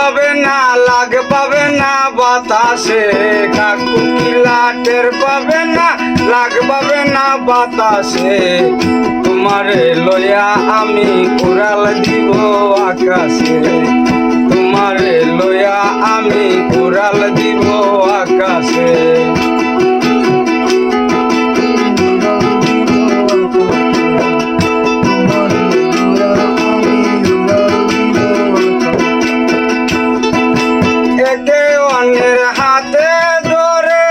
পাবে না, লাগ পাবে না বাতাসে। কাকুকিলা টের পাবে না, লাগ পাবে না বাতাসে। তোমারে লইয়া আমি উড়াল দিব আকাশে। তোমারে লইয়া আমি উড়াল দিব আকাশে। একে অন্যের হাতে ধরে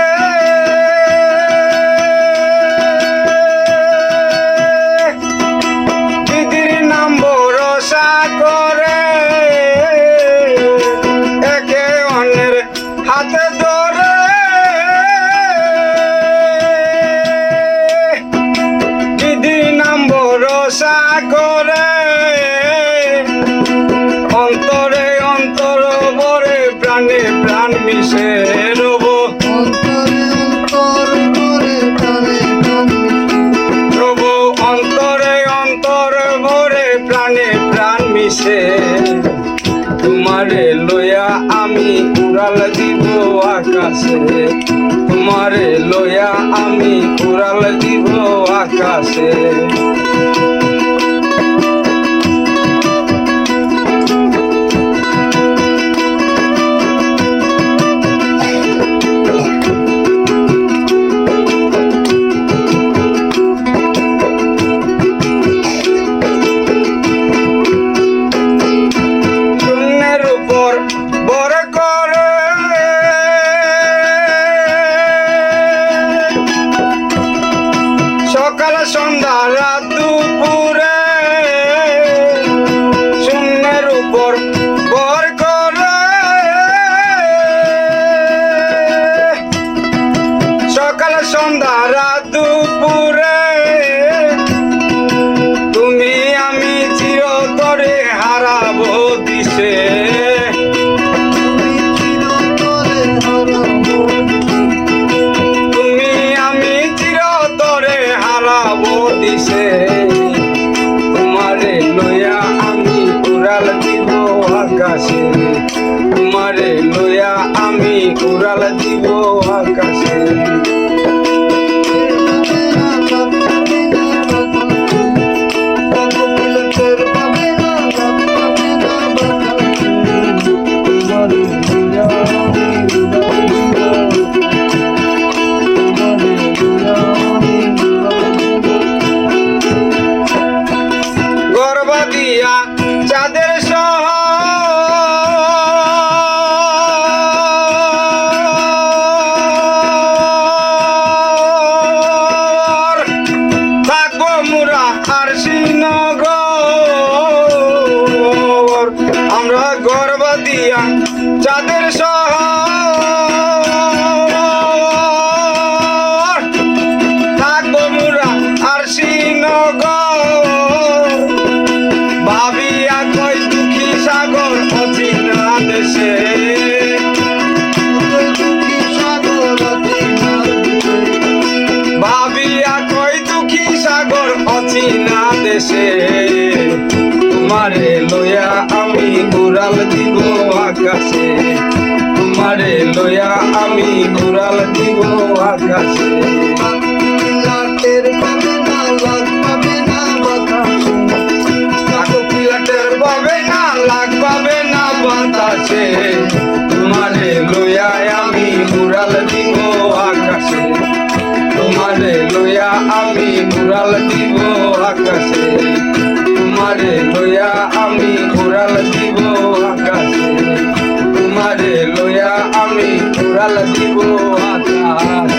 দিদির নাম ভরসা করে। একে অন্যের হাতে ধরে দিদির নাম ভরসা করে। অন্তরে অন্তর ভরে প্রাণে প্রাণ মিশে রব। রব অন্তরে অন্তর ভরে প্রাণে প্রাণ মিশে। তোমারে লইয়া আমি উড়াল দিব আকাশে। তোমারে লইয়া আমি উড়াল দিব আকাশে। সকাল সন্ধ্যা রাত দুপুরে শূন্যের উপর ভর করে। সকাল সন্ধ্যা রাত দুপুরে তুমি আমি চিরতরে হারাবো দিশে। তোমারে লইয়া আমি উড়াল দিব আকাশে। তোমারে লইয়া আমি উড়াল দিব আকাশে। চাঁদের শহর থাকবো মুরা আর শ্রীনগর। আমরা গর্ব দিয়া চাঁদের শহর থাকবো মুরা আর শ্রীনগর। ভাবিয়া কই দুঃখী সাগর অচিনা দেশে। ভাবিয়া কই দুঃখী সাগর অচিনা দেশে। তোমারে লইয়া আমি উড়াল দিব আকাশে। তোমারে লইয়া আমি উড়াল দিব আকাশে। লাগ পাবে না বাতাসে। তোমারে লইয়া আমি উড়াল দিব আকাশে। তোমারে লইয়া আমি উড়াল দিব আকাশে। তোমারে লইয়া আমি উড়াল দিব আকাশে। তোমারে লইয়া আমি উড়াল দিব আকাশে।